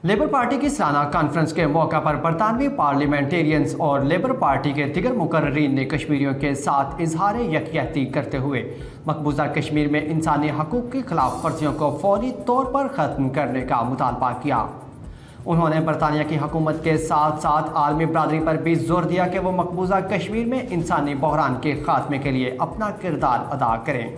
Labour party کی سالانہ conference کے موقع پر برطانوی پارلیمنٹیرینز اور لیبر پارٹی کے دیگر مقررین نے کشمیریوں کے ساتھ اظہار یکجہتی کرتے ہوئے مقبوضہ کشمیر میں انسانی حقوق کی خلاف ورزیوں کو فوری طور پر ختم کرنے کا مطالبہ کیا۔ انہوں نے برطانیہ کی حکومت کے ساتھ ساتھ عالمی برادری پر بھی زور دیا کہ وہ مقبوضہ کشمیر میں انسانی بحران کے خاتمے کے لیے اپنا کردار ادا کریں۔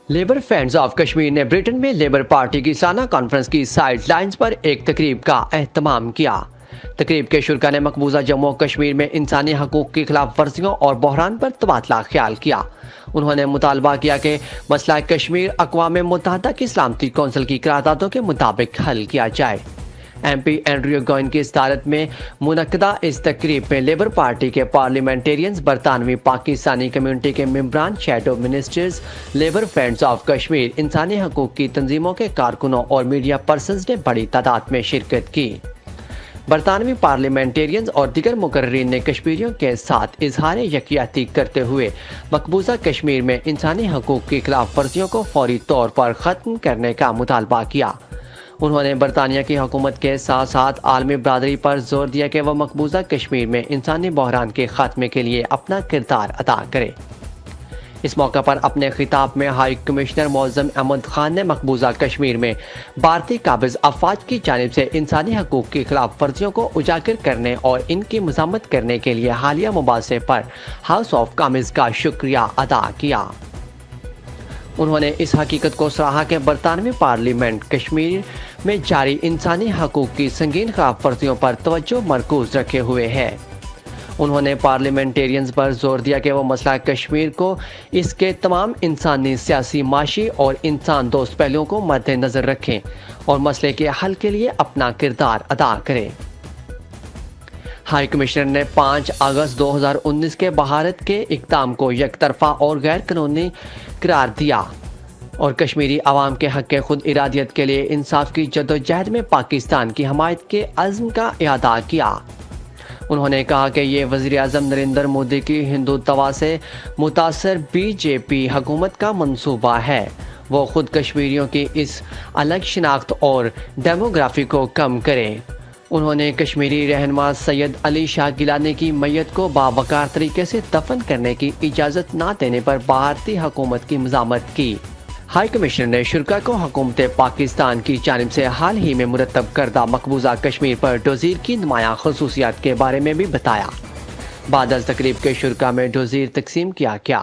لیبر فرینڈز آف کشمیر نے برٹن میں لیبر پارٹی کی سالانہ کانفرنس کی سائیڈ لائنز پر ایک تقریب کا اہتمام کیا۔ تقریب کے شرکاء نے مقبوضہ جموں و کشمیر میں انسانی حقوق کی خلاف ورزیوں اور بحران پر تبادلہ خیال کیا۔ انہوں نے مطالبہ کیا کہ مسئلہ کشمیر اقوام متحدہ کی سلامتی کونسل کی قراردادوں کے مطابق حل کیا جائے۔ ایم پی اینڈریو گوئن کی صدارت میں منعقدہ اس تقریب میں لیبر پارٹی کے پارلیمنٹیرینز، برطانوی پاکستانی کمیونٹی کے ممبران، shadow ministers, labour friends of Kashmir, انسانی حقوق کی تنظیموں کے کارکنوں اور میڈیا پرسنز نے بڑی تعداد میں شرکت کی۔ برطانوی پارلیمنٹیرینز اور دیگر مقررین نے کشمیریوں کے ساتھ اظہار یکجہتی کرتے ہوئے مقبوضہ کشمیر میں انسانی حقوق کی خلاف ورزیوں کو فوری طور پر ختم کرنے کا مطالبہ کیا۔ انہوں نے برطانیہ کی حکومت کے ساتھ ساتھ عالمی برادری پر زور دیا کہ وہ مقبوضہ کشمیر میں انسانی بحران کے خاتمے کے لیے اپنا کردار ادا کرے۔ اس موقع پر اپنے خطاب میں ہائی کمشنر معظم احمد خان نے مقبوضہ کشمیر میں بھارتی قابض افواج کی جانب سے انسانی حقوق کی خلاف ورزیوں کو اجاگر کرنے اور ان کی مذمت کرنے کے لیے حالیہ مباحثے پر ہاؤس آف کامنز کا شکریہ ادا کیا۔ انہوں نے اس حقیقت کو سراہا کہ برطانوی پارلیمنٹ کشمیر میں جاری انسانی حقوق کی سنگین خلاف ورزیوں پر توجہ مرکوز رکھے ہوئے ہے۔ انہوں نے پارلیمنٹیرینز پر زور دیا کہ وہ مسئلہ کشمیر کو اس کے تمام انسانی، سیاسی، معاشی اور انسان دوست پہلوؤں کو مد نظر رکھیں اور مسئلے کے حل کے لیے اپنا کردار ادا کریں۔ ہائی کمشنر نے 5 اگست 2019 کے بھارت کے اقدام کو یک طرفہ اور غیر قانونی قرار دیا اور کشمیری عوام کے حق خود ارادیت کے لیے انصاف کی جدوجہد میں پاکستان کی حمایت کے عزم کا اعادہ کیا۔ انہوں نے کہا کہ یہ وزیر اعظم نریندر مودی کی ہندوتوا سے متاثر بی جے پی حکومت کا منصوبہ ہے۔ وہ خود کشمیریوں کی اس الگ شناخت اور ڈیموگرافی کو کم کرے۔ انہوں نے کشمیری رہنما سید علی شاہ گیلانی کی میت کو باوقار طریقے سے دفن کرنے کی اجازت نہ دینے پر بھارتی حکومت کی مذمت کی۔ ہائی کمشنر نے شرکاء کو حکومت پاکستان کی جانب سے حال ہی میں مرتب کردہ مقبوضہ کشمیر پر ڈوزیر کی نمایاں خصوصیات کے بارے میں بھی بتایا۔ بعد از تقریب کے شرکاء میں ڈوزیر تقسیم کیا گیا۔